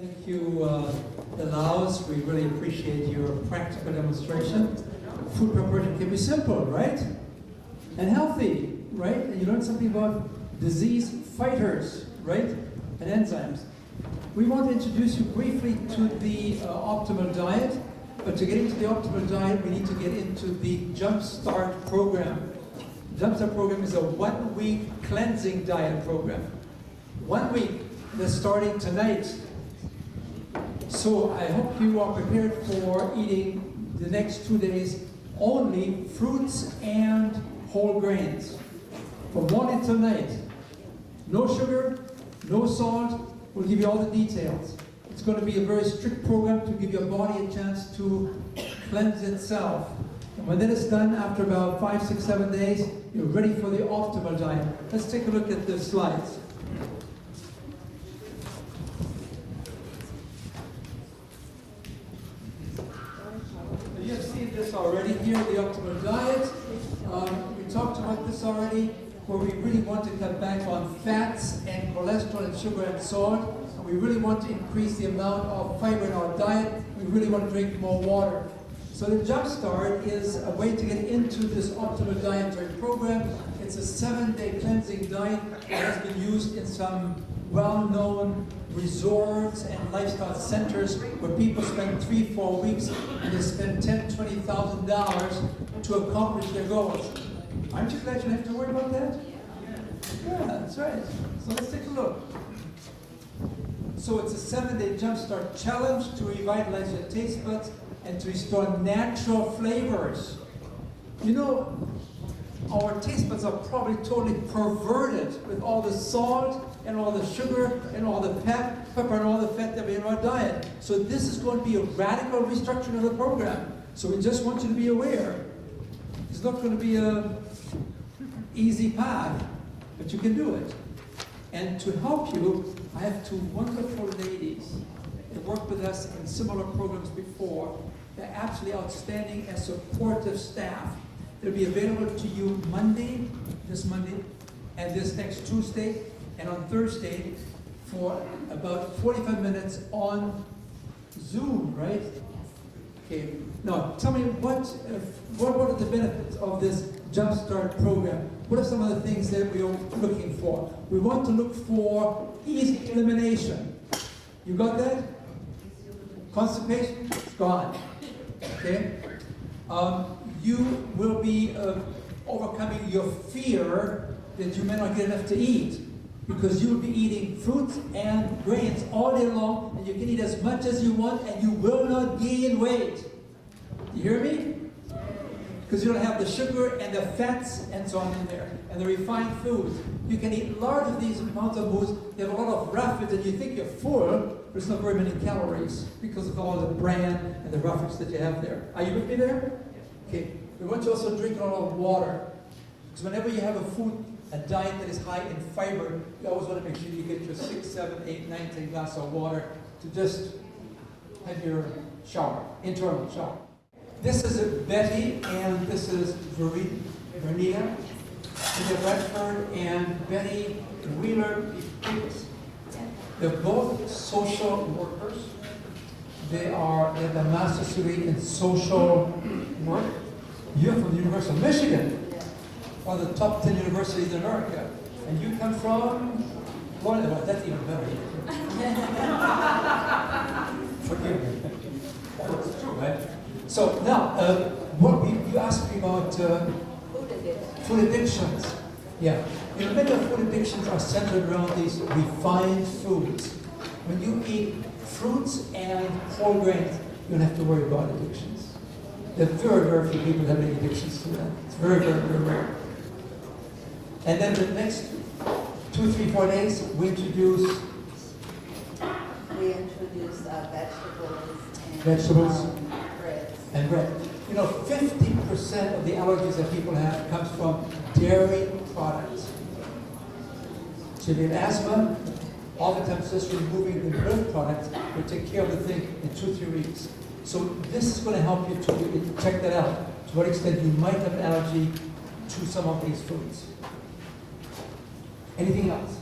Thank you, Laos. We really appreciate your practical demonstration. Food preparation can be simple, right? And healthy, right? And you learn something about disease fighters, right? And enzymes. We want to introduce you briefly to the optimal diet, but to get into the optimal diet, we need to get into the Jumpstart Program. The Jumpstart Program is a 1-week cleansing diet program. 1 week, that's starting tonight. So I hope you are prepared for eating the next 2 days only fruits and whole grains. From morning till night. No sugar, no salt. We'll give you all the details. It's going to be a very strict program to give your body a chance to cleanse itself. And when that is done, after about 5, 6, 7 days, you're ready for the optimal diet. Let's take a look at the slides. You have seen this already here, the optimal diet. We talked about this already, where we really want to cut back on fats and cholesterol and sugar and salt. And we really want to increase the amount of fiber in our diet. We really want to drink more water. So the Jumpstart is a way to get into this optimal dietary program. It's a 7-day cleansing diet that has been used in some well-known resorts and lifestyle centers where people spend 3-4 weeks and they spend $10,000 to $20,000 to accomplish their goals. Aren't you glad you don't have to worry about that? Yeah, that's right. So let's take a look. So it's a 7-day Jumpstart challenge to revitalize your taste buds and to restore natural flavors. You know, our taste buds are probably totally perverted with all the salt and all the sugar and all the pepper and all the fat that we have in our diet. So this is going to be a radical restructuring of the program. So we just want you to be aware. It's not going to be an easy path, but you can do it. And to help you, I have 2 wonderful ladies that worked with us in similar programs before. They're absolutely outstanding and supportive staff. They'll be available to you this Monday, and this next Tuesday, and on Thursday for about 45 minutes on Zoom, right? Okay. Now, tell me what are the benefits of this Jumpstart program? What are some of the things that we are looking for? We want to look for easy elimination. You got that? Constipation? It's gone. Okay? You will be overcoming your fear that you may not get enough to eat, because you will be eating fruits and grains all day long, and you can eat as much as you want, and you will not gain weight. You hear me? Because you don't have the sugar and the fats and so on in there, and the refined foods. You can eat large of these amounts of foods. They have a lot of roughage, and you think you're full, but it's not very many calories because of all the bran and the roughage that you have there. Are you with me there? Okay. We want you also to drink a lot of water. Because whenever you have a diet that is high in fiber, you always want to make sure you get your 6, 7, 8, 9, 10 glasses of water to just have your shower, internal shower. This is Betty, and this is Vernita. Peter Bradford and Betty Wheeler. They're both social workers. They have a master's degree in social work. You're from the University of Michigan, one of the top 10 universities in America. And you come from Florida. Well, that's even better. Forgive me. That's true, right? So now, you asked me about food addictions. Yeah. You know, many of food addictions are centered around these refined foods. When you eat fruits and whole grains, you don't have to worry about addictions. There are very, very few people that have any addictions to that. It's very, very, very rare. And then the next 2, 3, 4 days, we introduce vegetables and bread. You know, 50% of the allergies that people have comes from dairy products. So if you have asthma, oftentimes just removing the milk products will take care of the thing in 2-3 weeks. So this is going to help you to check that out, to what extent you might have an allergy to some of these foods. Anything else?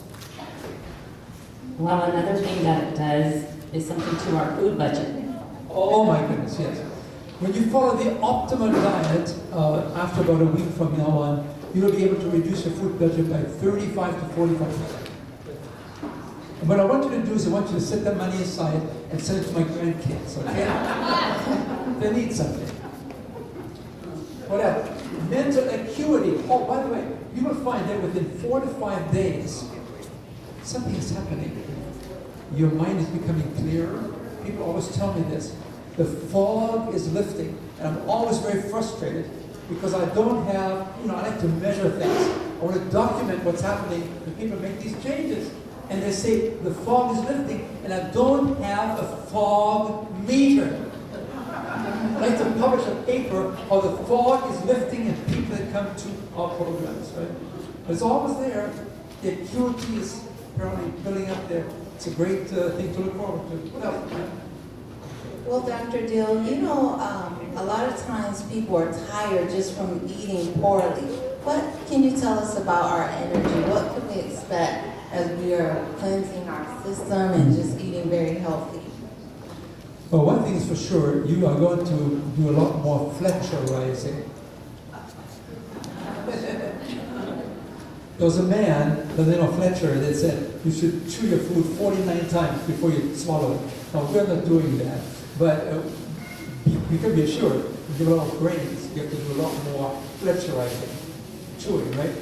Well, another thing that it does is something to our food budget. Oh my goodness, yes. When you follow the optimal diet, after about a week from now on, you will be able to reduce your food budget by 35 to 45%. And what I want you to do is I want you to set that money aside and send it to my grandkids, okay? They need something. What else? Mental acuity. Oh, by the way, you will find that within 4 to 5 days, something is happening. Your mind is becoming clearer. People always tell me this. The fog is lifting, and I'm always very frustrated because I don't have, I like to measure things. I want to document what's happening when people make these changes. And they say, the fog is lifting, and I don't have a fog meter. I like to publish a paper how the fog is lifting and people that come to our programs, right? But it's always there. The acuity is apparently building up there. It's a great thing to look forward to. What else? Well, Dr. Dill, a lot of times people are tired just from eating poorly. What can you tell us about our energy? What can we expect as we are cleansing our system and just eating very healthy? Well, one thing is for sure, you are going to do a lot more Fletcher rising. There was a man by the name of Fletcher that said you should chew your food 49 times before you swallow it. Now, we're not doing that, but you can be assured, you give a lot of grains, you have to do a lot more Fletcher rising, chewing, right?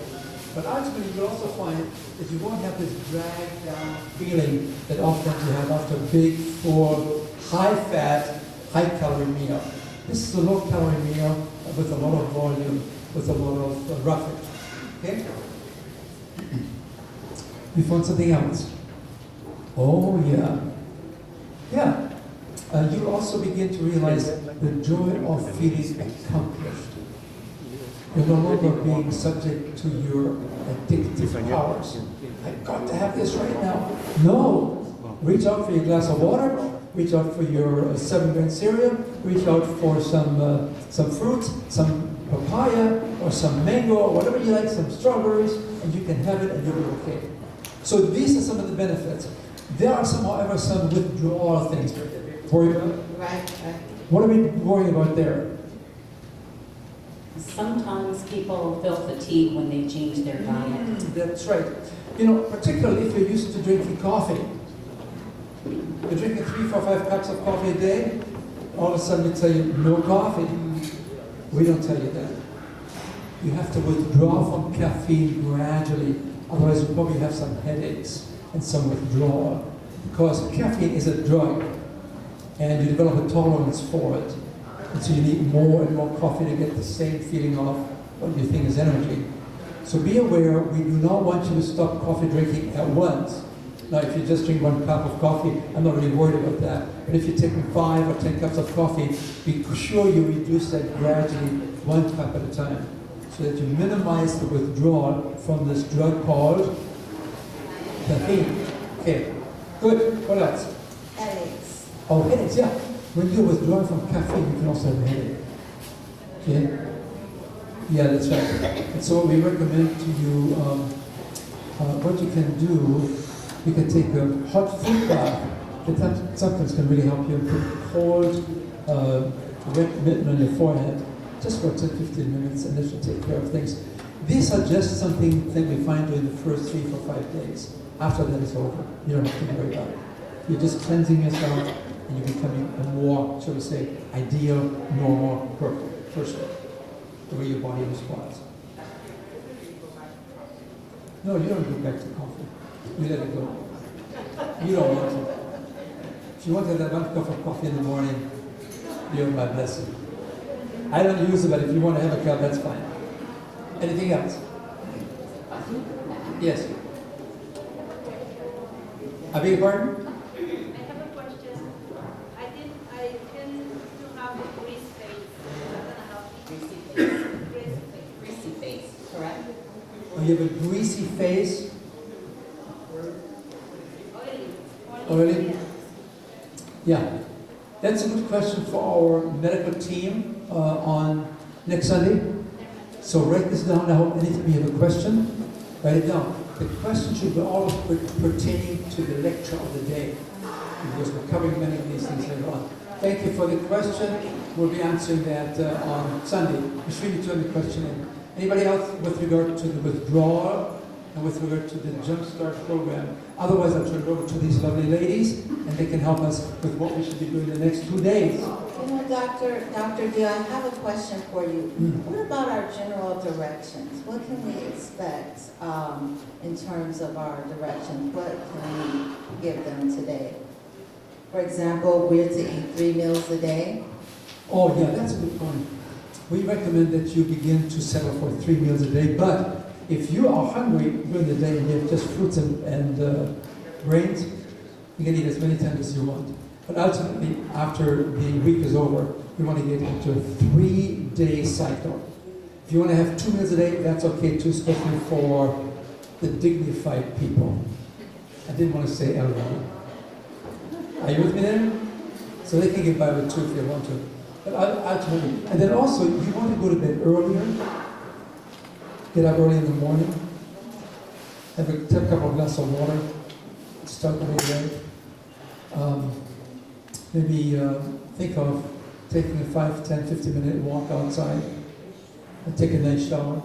But ultimately, you'll also find that you won't have this dragged down feeling that often you have after a big, full, high-fat, high-calorie meal. This is a low-calorie meal with a lot of volume, with a lot of roughage. Okay? You found something else? Oh, yeah. Yeah. You'll also begin to realize the joy of feeling accomplished. You're no longer being subject to your addictive powers. I've got to have this right now. No. Reach out for your glass of water. Reach out for your 7-grain cereal. Reach out for some fruits, some papaya, or some mango, or whatever you like, some strawberries, and you can have it and you'll be okay. So these are some of the benefits. There are however, some withdrawal things. Worry about? Right. What are we worrying about there? Sometimes people feel fatigue when they change their diet. That's right. Particularly if you're used to drinking coffee. You're drinking 3, 4, 5 cups of coffee a day, all of a sudden we tell you, no coffee. We don't tell you that. You have to withdraw from caffeine gradually, otherwise you probably have some headaches and some withdrawal. Because caffeine is a drug, and you develop a tolerance for it. And so you need more and more coffee to get the same feeling of what you think is energy. So be aware, we do not want you to stop coffee drinking at once. Now, if you just drink 1 cup of coffee, I'm not really worried about that. But if you're taking 5 or 10 cups of coffee, be sure you reduce that gradually, 1 cup at a time, so that you minimize the withdrawal from this drug called caffeine. Okay, good. What else? Headaches. Oh, headaches, yeah. When you're withdrawing from caffeine, you can also have a headache. Okay? Yeah, that's right. And so we recommend to you what you can do. You can take a hot foot bath. That sometimes can really help you. Put cold, wet mitten on your forehead, just for 10-15 minutes, and this will take care of things. These are just something that we find during the first 3, 4, 5 days. After that, it's over. You don't have to worry about it. You're just cleansing yourself, and you're becoming a more, shall we say, ideal, normal person. The way your body responds. No, you don't go back to coffee. You let it go. You don't want to. If you want to have that 1 cup of coffee in the morning, you're my blessing. I don't use it, but if you want to have a cup, that's fine. Anything else? Yes. I beg your pardon? I have a question. I tend to have a grease face. Greasy face, correct? Oh, you have a greasy face? Oily? Yeah. That's a good question for our medical team on next Sunday. So write this down. I hope anytime you have a question, write it down. The question should be always pertaining to the lecture of the day. because we're covering many of these things later on. Thank you for the question. We'll be answering that on Sunday. Just really turn the question in. Anybody else with regard to the withdrawal and with regard to the Jumpstart program? Otherwise, I'll turn it over to these lovely ladies, and they can help us with what we should be doing the next 2 days. You know, Dr. Dio, I have a question for you. What about our general directions? What can we expect in terms of our directions? What can we give them today? For example, we're to eat 3 meals a day. Oh, yeah, that's a good point. We recommend that you begin to settle for 3 meals a day, but if you are hungry during the day and you have just fruits and grains, you can eat as many times as you want. But ultimately, after the week is over, we want to get into a 3-day cycle. If you want to have 2 meals a day, that's okay too, especially for the dignified people. I didn't want to say elderly. Are you with me there? So they can get by with 2 if they want to. But ultimately, and then also, you want to go to bed earlier, get up early in the morning, have a couple of glasses of water, start the day right. Maybe think of taking a 5, 10, 15-minute walk outside and take a nice shower.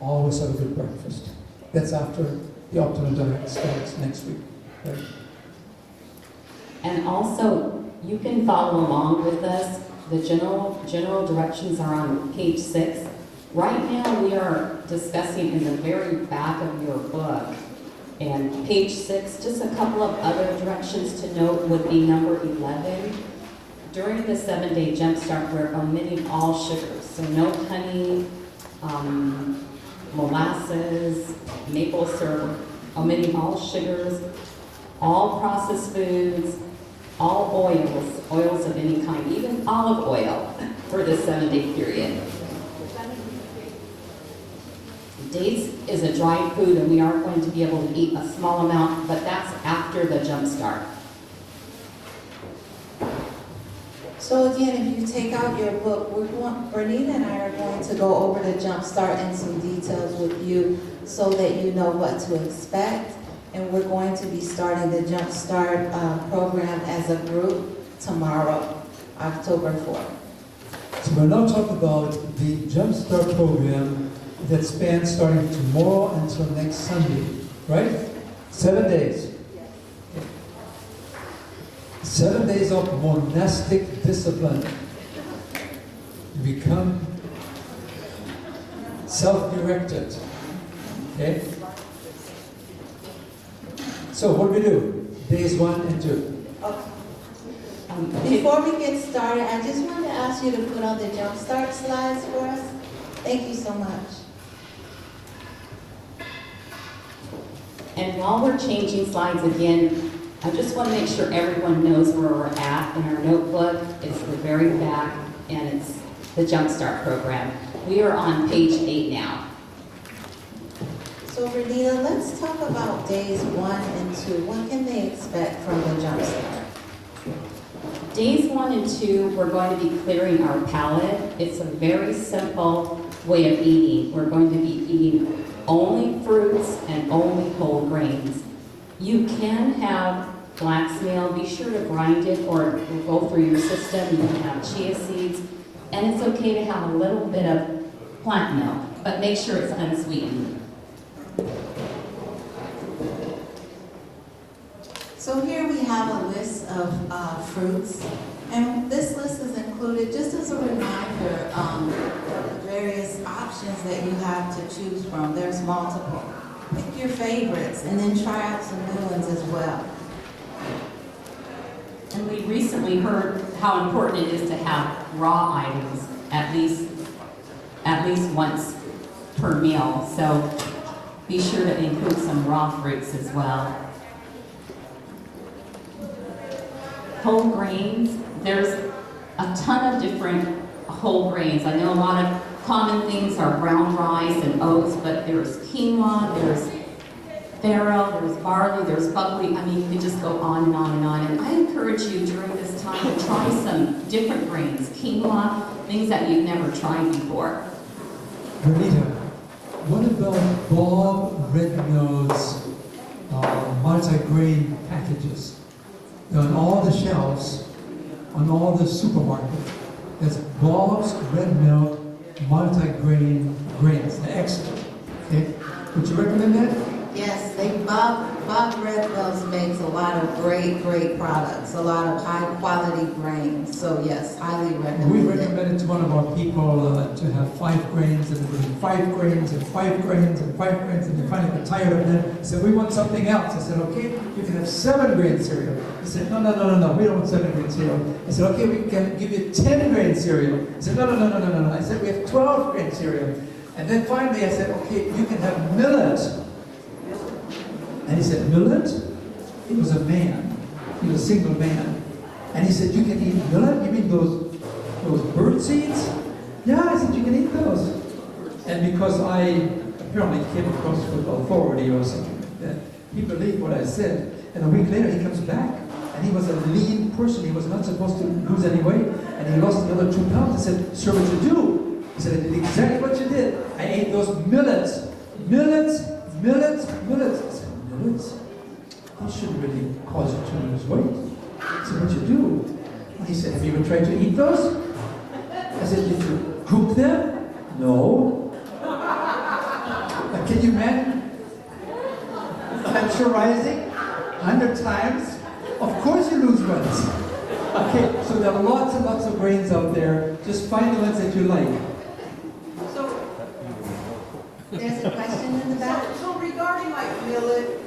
Always have a good breakfast. That's after the optimum diet starts next week. Right? And also, you can follow along with us. The general directions are on page 6. Right now, we are discussing in the very back of your book. And page 6, just a couple of other directions to note would be number 11. During the 7-day Jumpstart, we're omitting all sugars. So no honey, molasses, maple syrup, omitting all sugars, all processed foods, all oils of any kind, even olive oil for the 7-day period. Dates is a dried food, and we are going to be able to eat a small amount, but that's after the Jumpstart. So again, if you take out your book, Bernita and I are going to go over the Jumpstart in some details with you so that you know what to expect. And we're going to be starting the Jumpstart program as a group tomorrow, October 4th. So we're now talking about the Jumpstart program that spans starting tomorrow until next Sunday, right? 7 days. 7 days of monastic discipline. You become self-directed. Okay? So what do we do? Days 1 and 2. Before we get started, I just wanted to ask you to put on the Jumpstart slides for us. Thank you so much. And while we're changing slides again, I just want to make sure everyone knows where we're at in our notebook. It's the very back, and it's the Jumpstart program. We are on page 8 now. So Bernita, let's talk about days 1 and 2. What can they expect from the Jumpstart? Days 1 and 2, we're going to be clearing our palate. It's a very simple way of eating. We're going to be eating only fruits and only whole grains. You can have flax meal. Be sure to grind it or it will go through your system. You can have chia seeds. And it's okay to have a little bit of plant milk, but make sure it's unsweetened. So here we have a list of fruits, and this list is included just as a reminder of the various options that you have to choose from. There's multiple. Pick your favorites and then try out some new ones as well. And we recently heard how important it is to have raw items at least once per meal. So be sure to include some raw fruits as well. Whole grains, there's a ton of different whole grains. I know a lot of common things are brown rice and oats, but there's quinoa, there's farro, there's barley, there's buckwheat. I mean, you can just go on and on and on. And I encourage you during this time to try some different grains, quinoa, things that you've never tried before. Bernita, what about Bob Red Nose multi-grain packages? on all the shelves, on all the supermarkets, there's Bob's Red Milk multi-grain grains. They're excellent. Okay? Would you recommend that? Yes, Bob Red Mills makes a lot of great products, a lot of high quality grains. So yes, highly recommend We it. recommended to one of our people to have 5 grains, and then 5 grains, and 5 grains, and 5 grains, and they finally got tired of them. He said, we want something else. I said, okay, you can have 7 grain cereal. He said, no, we don't want 7 grain cereal. I said, okay, we can give you 10 grain cereal. He said, no. I said, we have 12 grain cereal. And then finally I said, okay, you can have millet. And he said, millet? He was a man. He was a single man. And he said, you can eat millet? You mean those bird seeds? Yeah, I said, you can eat those. And because I apparently came across with authority or something like that, he believed what I said. And a week later he comes back, and he was a lean person. He was not supposed to lose any weight. And he lost another 2 pounds. I said, sir, what you do? He said, I did exactly what you did. I ate those millets. Millets. I said, millets? They shouldn't really cause you to lose weight. I said, what you do? And he said, have you ever tried to eat those? I said, did you cook them? No. Can you imagine? Pressurizing 100 times? Of course you lose weight. Okay, so there are lots and lots of grains out there. Just find the ones that you like. So, There's a question in the back. So regarding like millet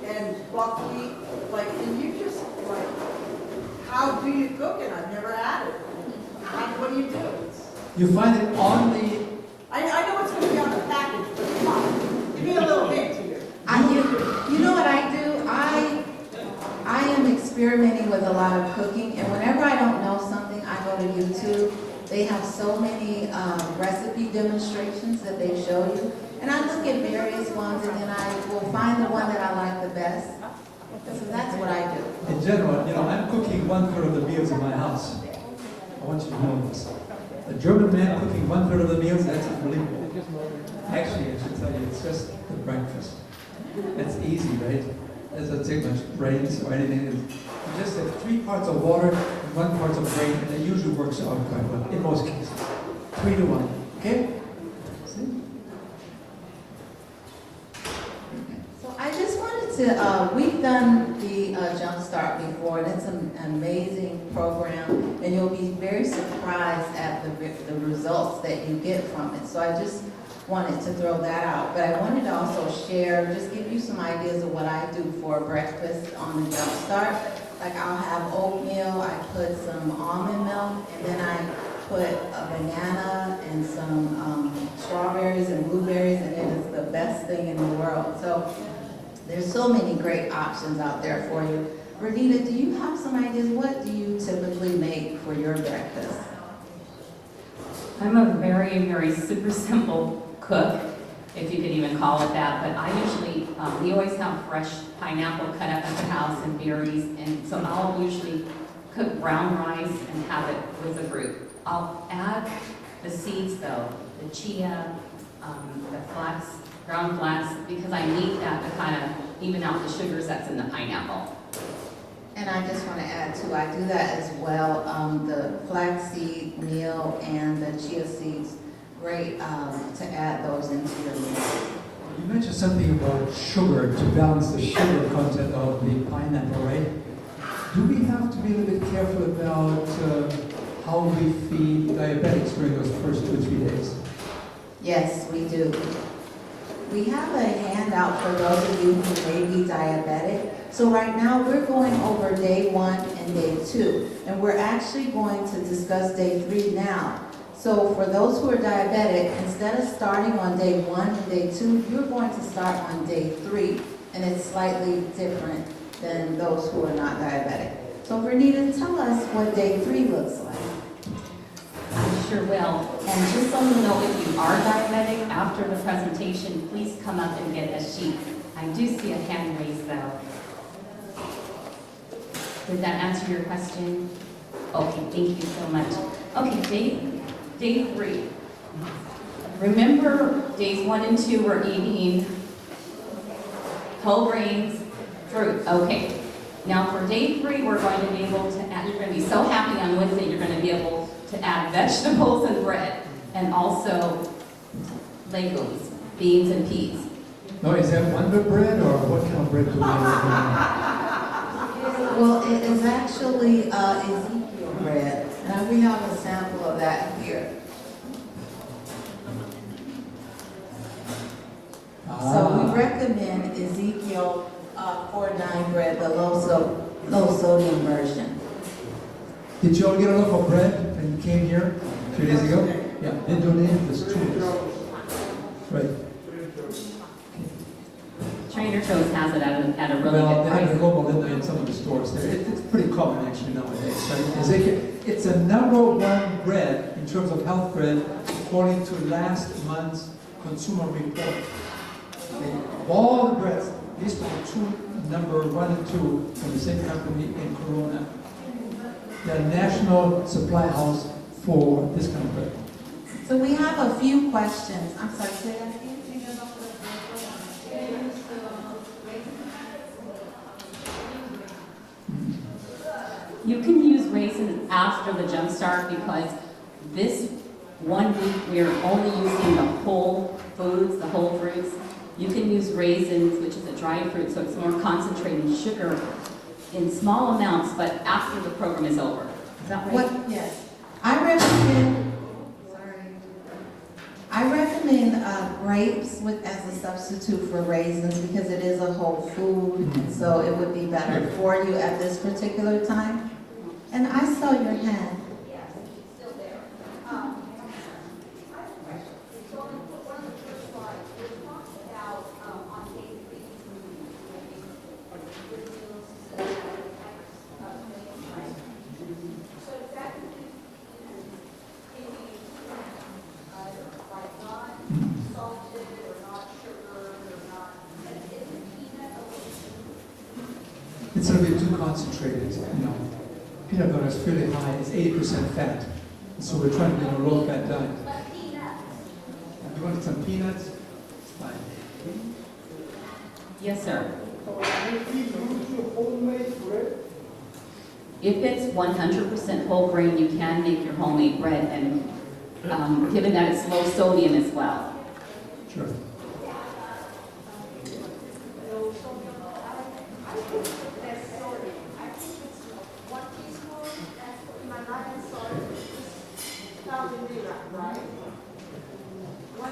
and buckwheat, like, can you just, like, how do you cook it? I've never had it. Like, what do you do? You find it on the... I know it's going to be on the package, but come on, give me a little hint here. You know what I do? I am experimenting with a lot of cooking, and whenever I don't know something, I go to YouTube. They have so many recipe demonstrations that they show you, and I look at various ones, and then I will find the one that I like the best. So that's what I do. In general, I'm cooking 1/3 of the meals in my house. I want you to know this. A German man cooking 1/3 of the meals, that's unbelievable. Actually, I should tell you, it's just the breakfast. It's easy, right? It doesn't take much brains or anything. You just have 3 parts of water and 1 part of grain, and it usually works out quite well, in most cases. 3 to 1, okay? See? So I just wanted to, we've done the Jumpstart before, and it's an amazing program, and you'll be very surprised at the results that you get from it. So I just wanted to throw that out. But I wanted to also share, just give you some ideas of what I do for breakfast on the Jumpstart. Like I'll have oatmeal, I put some almond milk, and then I put a banana and some strawberries and blueberries, and it is the best thing in the world. So there's so many great options out there for you. Renita, do you have some ideas? What do you typically make for your breakfast? I'm a very, very super simple cook, if you could even call it that, but I usually, we always have fresh pineapple cut up at the house and berries, and so I'll usually cook brown rice and have it with the fruit. I'll add the seeds though, the chia, the flax, ground flax, because I need that to kind of even out the sugars that's in the pineapple. And I just want to add too, I do that as well. The flaxseed meal and the chia seeds, great to add those into your meal. You mentioned something about sugar to balance the sugar content of the pineapple, right? Do we have to be a little bit careful about how we feed diabetics during those first 2 or 3 days? Yes, we do. We have a handout for those of you who may be diabetic. So right now we're going over day 1 and day 2, and we're actually going to discuss day 3 now. So for those who are diabetic, instead of starting on day 1 and day 2, you're going to start on day 3, and it's slightly different than those who are not diabetic. So Renita, tell us what day 3 looks like. I sure will. And just so you know, if you are diabetic, after the presentation, please come up and get a sheet. I do see a hand raised though. Did that answer your question? Okay, thank you so much. Okay, day 3. Remember, days 1 and 2 we're eating whole grains, fruit. Okay. Now for day 3, we're going to be able to add, you're going to be so happy on Wednesday, you're going to be able to add vegetables and bread, and also legumes, beans and peas. No, is that Wonder Bread or what kind of bread do we have? Well, it is actually Ezekiel bread. Now we have a sample of that here. So we recommend Ezekiel 4-9 bread, the low sodium version. Did you all get a loaf of bread when you came here 2 days ago? Yeah, they donated this to us. Right. Trader Joe's has it at a really Well, good they have price. the local in some of the stores there. It's pretty common actually nowadays. Right? Ezekiel, it's a #1 bread in terms of health bread according to last month's consumer report. Okay. Of all the breads, these are the two, number 1 and 2 from the same company in Corona. The national supply house for this kind of bread. So we have a few questions. I'm sorry, say that again? You can use raisins after the Jumpstart because this 1 week we're only using the whole foods, the whole fruits. You can use raisins, which is a dried fruit, so it's more concentrated sugar in small amounts, but after the program is over. Is that right? Yes. I recommend grapes as a substitute for raisins because it is a whole food, and so it would be better for you at this particular time. And I saw your hand. Yes, it's still there. I have a question. So on one of the first slides, we talked about on day 3, so does that include like non-salted or not sugar or not? Is it peanut or It's a little bit too concentrated, you know. Peanut butter is fairly high, it's 80% fat. So we're trying to get a low-fat diet. but peanuts? You want some peanuts? Fine. Yes, sir. Homemade bread. If it's 100% whole grain, you can make your homemade bread, and given that it's low sodium as well. Sure.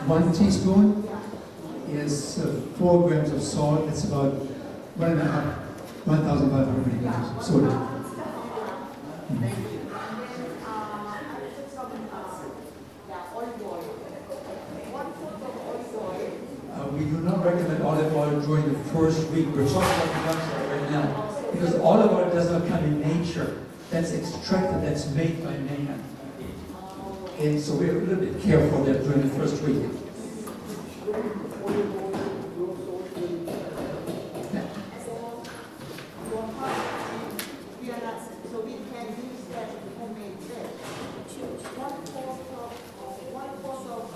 One teaspoon is 4 grams of salt. It's about 1,500 milligrams of sodium. We do not recommend olive oil during the first week. We're talking about the Jumpstart right now. Because olive oil does not come in nature. That's extracted, that's made by man. And so we're a little bit careful there during the first week. So we can use that homemade bread. 1/4 of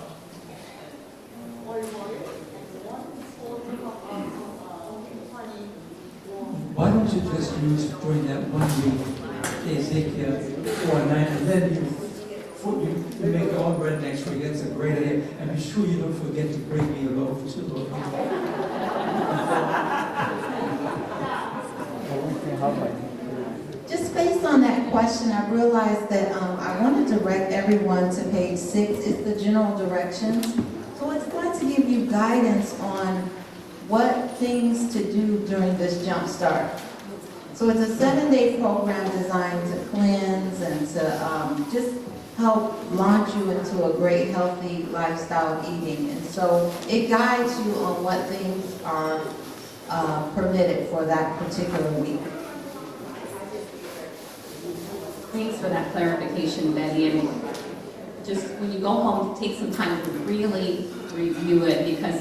olive oil and 1/4 of honey. Why don't you just use during that 1 week, Ezekiel 4:9, and then you make all bread next week. That's a great idea. And be sure you don't forget to bring me a loaf too. Just based on that question, I realized that I want to direct everyone to page 6. It's the general directions. So it's going to give you guidance on what things to do during this Jumpstart. So it's a 7-day program designed to cleanse and to just help launch you into a great healthy lifestyle of eating. And so it guides you on what things are permitted for that particular week. Thanks for that clarification, Betty. And just when you go home, take some time to really review it because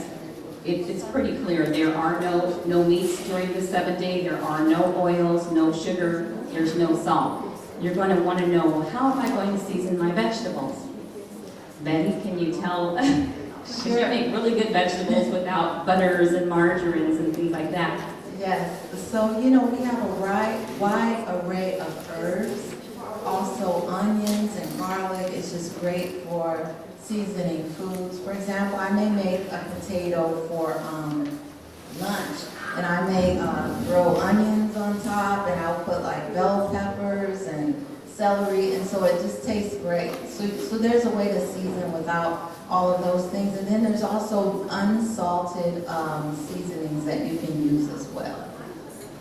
it's pretty clear. There are no meats during the 7th day. There are no oils, no sugar. There's no salt. You're going to want to know, well, how am I going to season my vegetables? Betty, can you tell? She can make really good vegetables without butters and margarines and things like that. Yes, so we have a wide array of herbs, also onions and garlic. It's just great for seasoning foods. For example, I may make a potato for lunch, and I may throw onions on top, and I'll put like bell peppers and celery, and so it just tastes great. So there's a way to season without all of those things. And then there's also unsalted seasonings that you can use as well.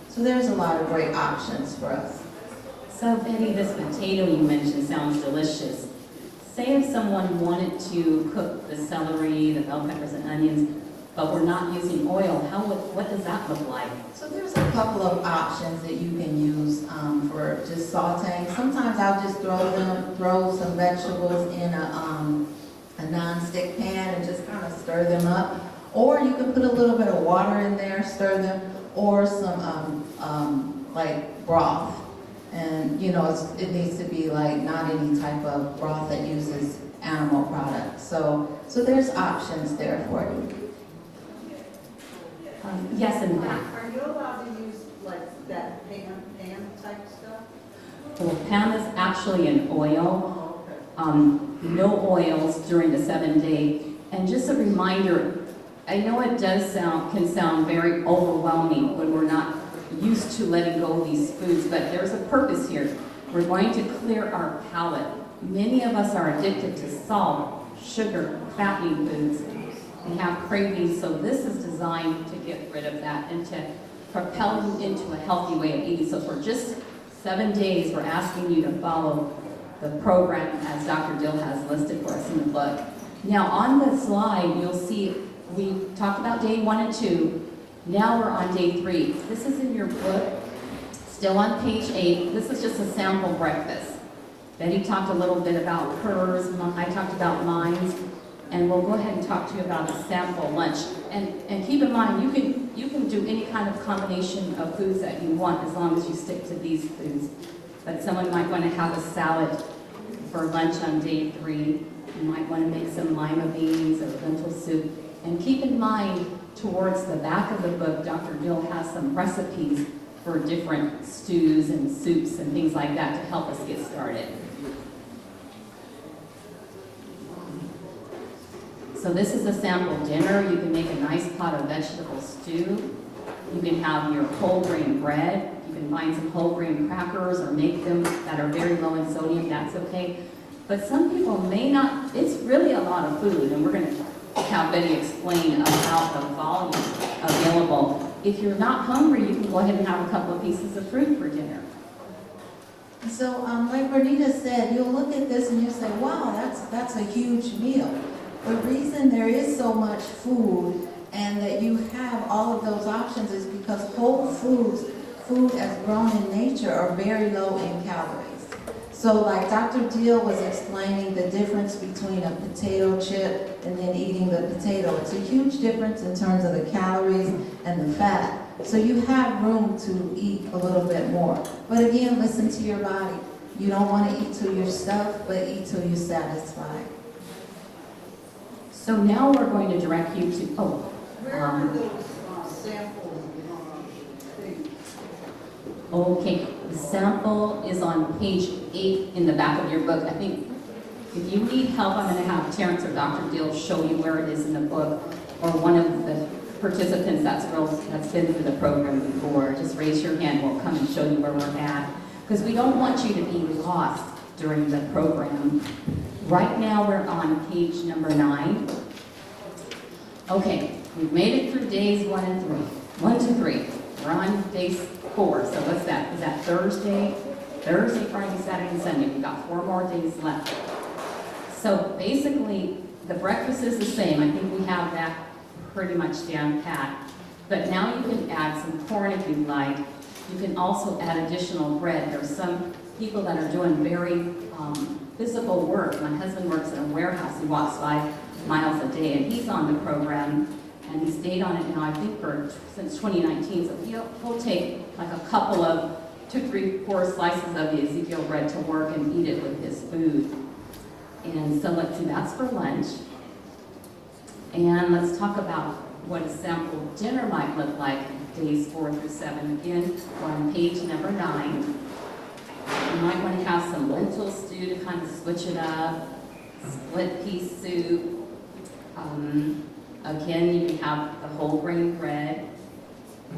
So there's a lot of great options for us. So Betty, this potato you mentioned sounds delicious. Say if someone wanted to cook the celery, the bell peppers and onions, but we're not using oil, what does that look like? So there's a couple of options that you can use for just sauteing. Sometimes I'll just throw some vegetables in a non-stick pan and just kind of stir them up. Or you can put a little bit of water in there, stir them, or some like broth. And it needs to be like not any type of broth that uses animal products. So there's options there for you. Yes, in fact. Are you allowed to use like that pan type stuff? Well, Pam is actually an oil. Oh, okay. No oils during the 7-day. And just a reminder, I know it can sound very overwhelming when we're not used to letting go of these foods, but there's a purpose here. We're going to clear our palate. Many of us are addicted to salt, sugar, fattening foods. We have cravings, so this is designed to get rid of that and to propel you into a healthy way of eating. So for just 7 days, we're asking you to follow the program as Dr. Dill has listed for us in the book. Now on the slide, you'll see we talked about day 1 and 2. Now we're on day 3. This is in your book, still on page 8. This is just a sample breakfast. Betty talked a little bit about hers, I talked about mine, and we'll go ahead and talk to you about a sample lunch. And keep in mind, you can do any kind of combination of foods that you want as long as you stick to these foods. But someone might want to have a salad for lunch on day 3. You might want to make some lima beans or lentil soup. And keep in mind, towards the back of the book, Dr. Dill has some recipes for different stews and soups and things like that to help us get started. So this is a sample dinner. You can make a nice pot of vegetable stew. You can have your whole grain bread. You can find some whole grain crackers or make them that are very low in sodium. That's okay. But some people may not. It's really a lot of food, and we're going to have Betty explain about the volume available. If you're not hungry, you can go ahead and have a couple of pieces of fruit for dinner. So like Bernita said, you'll look at this and you'll say, wow, that's a huge meal. The reason there is so much food and that you have all of those options is because whole foods, food as grown in nature, are very low in calories. So like Dr. Deal was explaining the difference between a potato chip and then eating the potato. It's a huge difference in terms of the calories and the fat. So you have room to eat a little bit more. But again, listen to your body. You don't want to eat till you're stuffed, but eat till you're satisfied. So now we're going to direct you to, Where are those samples things? okay, the sample is on page 8 in the back of your book. I think if you need help, I'm going to have Terrence or Dr. Dill show you where it is in the book, or one of the participants that's been through the program before. Just raise your hand, we'll come and show you where we're at. Because we don't want you to be lost during the program. Right now we're on page number 9. Okay, we've made it through days 1 and 3. 1 to 3. We're on day 4. So what's that? Is that Thursday? Thursday, Friday, Saturday, and Sunday. We've got 4 more days left. So basically, the breakfast is the same. I think we have that pretty much down pat. But now you can add some corn if you like. You can also add additional bread. There's some people that are doing very physical work. My husband works in a warehouse. He walks 5 miles a day, and he's on the program, and he stayed on it now, I think, since 2019. So he'll take like a couple of 2, 3, 4 slices of the Ezekiel bread to work and eat it with his food. And so let's see, that's for lunch. And let's talk about what a sample dinner might look like. days 4 through 7. Again, we're on page number 9. You might want to have some lentil stew to kind of switch it up, split pea soup. Again, you can have the whole grain bread.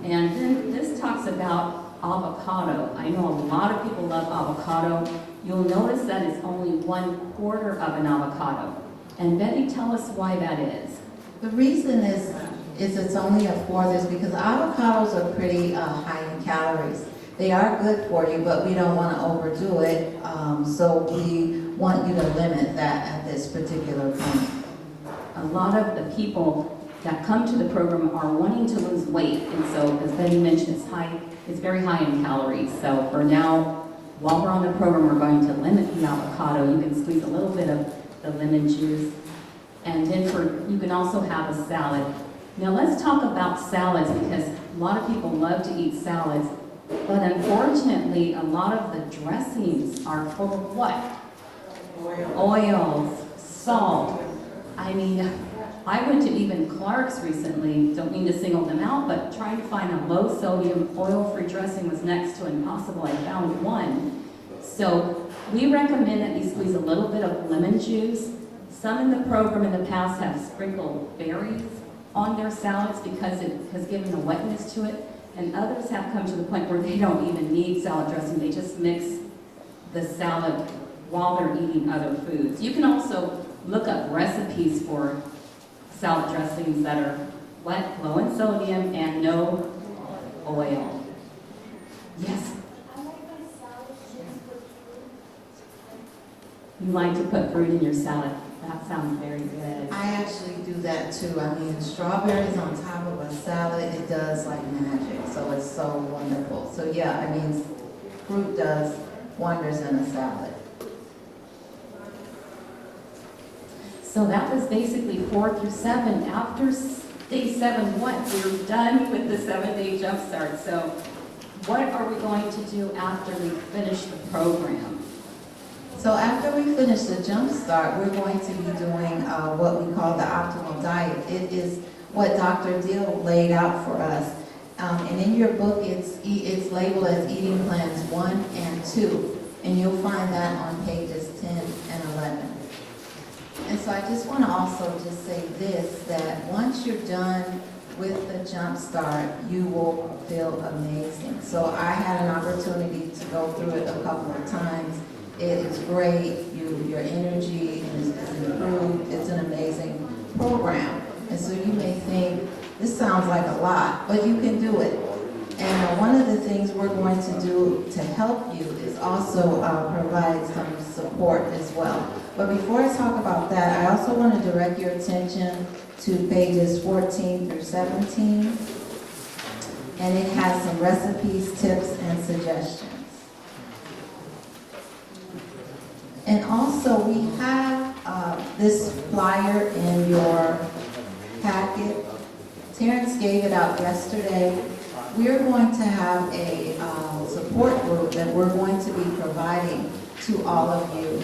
And then this talks about avocado. I know a lot of people love avocado. You'll notice that it's only 1/4 of an avocado. And Betty, tell us why that is. The reason is it's only a fourth is because avocados are pretty high in calories. They are good for you, but we don't want to overdo it. So we want you to limit that at this particular point. A lot of the people that come to the program are wanting to lose weight, and so as Betty mentioned, it's very high in calories. So for now, while we're on the program, we're going to limit the avocado. You can squeeze a little bit of the lemon juice, and then you can also have a salad. Now let's talk about salads, because a lot of people love to eat salads, but unfortunately, a lot of the dressings are full of what? Oils, salt. I mean, I went to even Clark's recently, don't mean to single them out, but trying to find a low sodium oil-free dressing was next to impossible. I found one. So we recommend that you squeeze a little bit of lemon juice. Some in the program in the past have sprinkled berries on their salads because it has given a wetness to it, and others have come to the point where they don't even need salad dressing. They just mix the salad while they're eating other foods. You can also look up recipes for salad dressings that are wet, low in sodium, and no oil. Yes? You like to put fruit in your salad. That sounds very good. I actually do that too. I mean, strawberries on top of a salad, it does like magic. So it's so wonderful. So yeah, I mean, fruit does wonders in a salad. So that was basically 4 through 7. After day 7, what? We're done with the 7-day Jumpstart. So what are we going to do after we finish the program? So after we finish the Jumpstart, we're going to be doing what we call the optimal diet. It is what Dr. Deal laid out for us. And in your book, it's labeled as Eating Plans 1 and 2. And you'll find that on pages 10 and 11. And so I just want to also just say this, that once you're done with the Jumpstart, you will feel amazing. So I had an opportunity to go through it a couple of times. It is great. Your energy is improved. It's an amazing program. And so you may think, this sounds like a lot, but you can do it. And one of the things we're going to do to help you is also provide some support as well. But before I talk about that, I also want to direct your attention to pages 14 through 17. And it has some recipes, tips, and suggestions. And also we have this flyer in your packet. Terrence gave it out yesterday. We're going to have a support group that we're going to be providing to all of you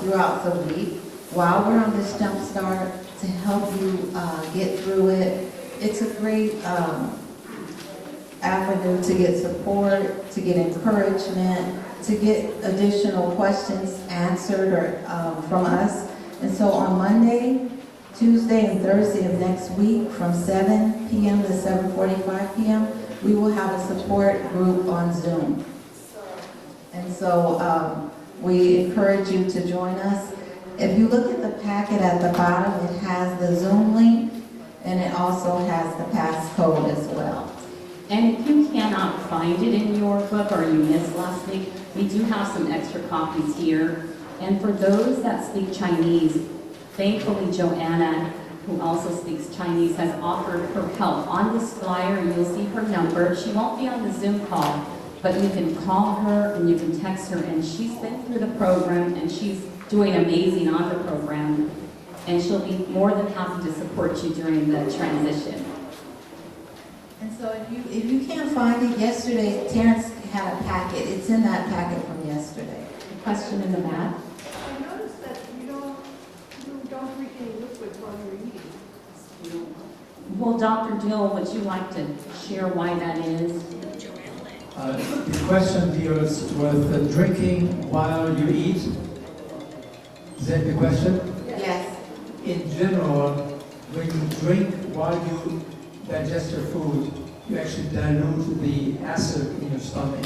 throughout the week while we're on this Jumpstart to help you get through it. It's a great avenue to get support, to get encouragement, to get additional questions answered or from us. And so on Monday, Tuesday, and Thursday of next week from 7 p.m. to 7:45 p.m., we will have a support group on Zoom. And so we encourage you to join us. If you look at the packet at the bottom, it has the Zoom link, and it also has the passcode as well. And if you cannot find it in your book or you missed last week, we do have some extra copies here. And for those that speak Chinese, thankfully Joanna, who also speaks Chinese, has offered her help. On this flyer, you'll see her number. She won't be on the Zoom call, but you can call her and you can text her. And she's been through the program and she's doing amazing on the program. And she'll be more than happy to support you during the transition. And so if you can't find it, yesterday Terrence had a packet. It's in that packet from yesterday. A question in the back? I noticed that you don't drink any liquids while you're eating. Well, Dr. Dill, would you like to share why that is? The question deals with drinking while you eat. Is that the question? Yes. In general, when you drink while you digest your food, you actually dilute the acid in your stomach,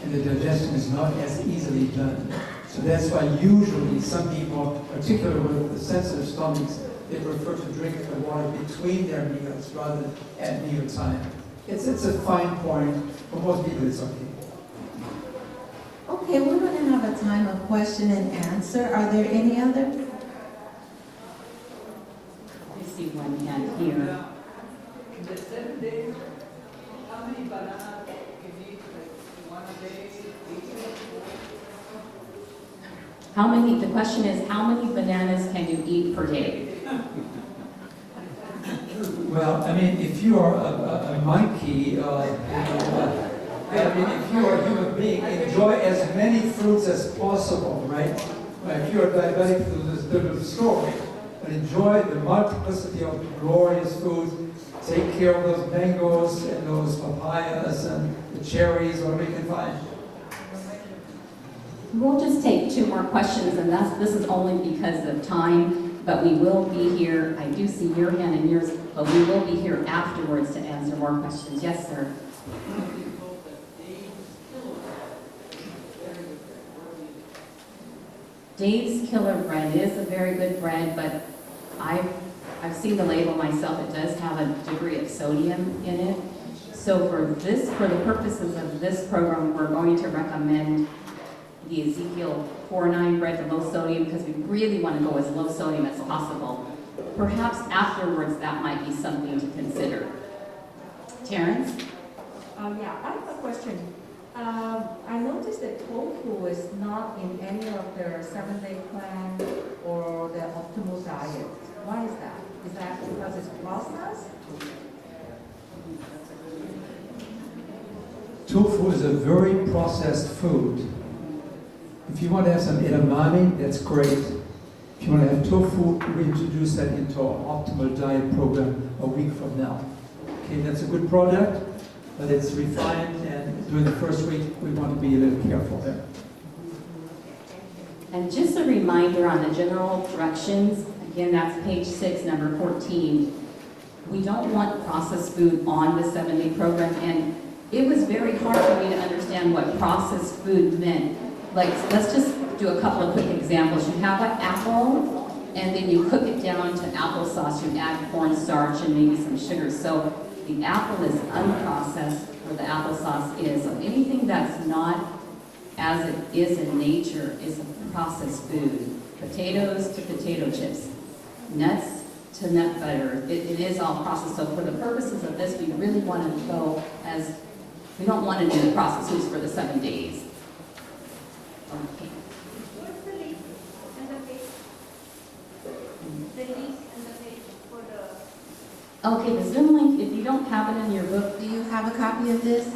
and the digestion is not as easily done. So that's why usually some people, particularly with the sensitive stomachs, they prefer to drink the water between their meals rather than at meal time. It's a fine point. For most people, it's okay. Okay, we're going to have a time of question and answer. Are there any other? I see one hand here. In the 7 days, how many bananas can you eat? Like 1 a day, 8? The question is, how many bananas can you eat per day? Well, I mean, if you are a monkey, if you are a human being, enjoy as many fruits as possible, right? If you are diabetic, there's a different story. But enjoy the multiplicity of glorious foods. Take care of those mangoes and those papayas and the cherries, whatever you can find. We'll just take 2 more questions, and this is only because of time, but we will be here. I do see your hand and yours, but we will be here afterwards to answer more questions. Yes, sir. Dave's Killer Bread is a very good bread, but I've seen the label myself. It does have a degree of sodium in it. So for the purposes of this program, we're going to recommend the Ezekiel 4-9 bread, the low sodium, because we really want to go as low sodium as possible. Perhaps afterwards that might be something to consider. Terrence? Yeah, I have a question. I noticed that tofu is not in any of their 7-day plan or the optimal diet. Why is that? Is that because it's processed? Tofu is a very processed food. If you want to have some edamame, that's great. If you want to have tofu, we introduce that into our optimal diet program a week from now. Okay, that's a good product, but it's refined, and during the first week, we want to be a little careful there. And just a reminder on the general directions, again, that's page 6, number 14. We don't want processed food on the 7-day program, and it was very hard for me to understand what processed food meant. Like, let's just do a couple of quick examples. You have an apple, and then you cook it down to applesauce. You add cornstarch and maybe some sugar. So the apple is unprocessed, or the applesauce is. So anything that's not as it is in nature is a processed food. Potatoes to potato chips, nuts to nut butter. It is all processed. So for the purposes of this, we really want to go as, we don't want to do the processed foods for the 7 days. Okay. What's the link and the page? The link and the page for the... Okay, the Zoom link, if you don't have it in your book, Do you have a copy of this?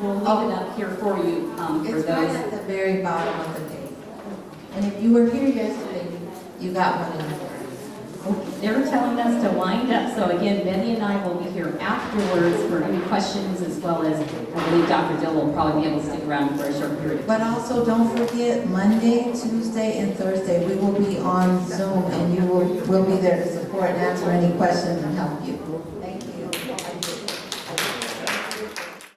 we'll leave it up here for you, for It's right those. at the very bottom of the page. And if you were here yesterday, you got one in there. They're telling us to wind up, so again, Betty and I will be here afterwards for any questions, as well as, I believe Dr. Dill will probably be able to stick around for a short period of time. But also, don't forget, Monday, Tuesday, and Thursday, we will be on Zoom, and we'll be there to support and answer any questions and help you.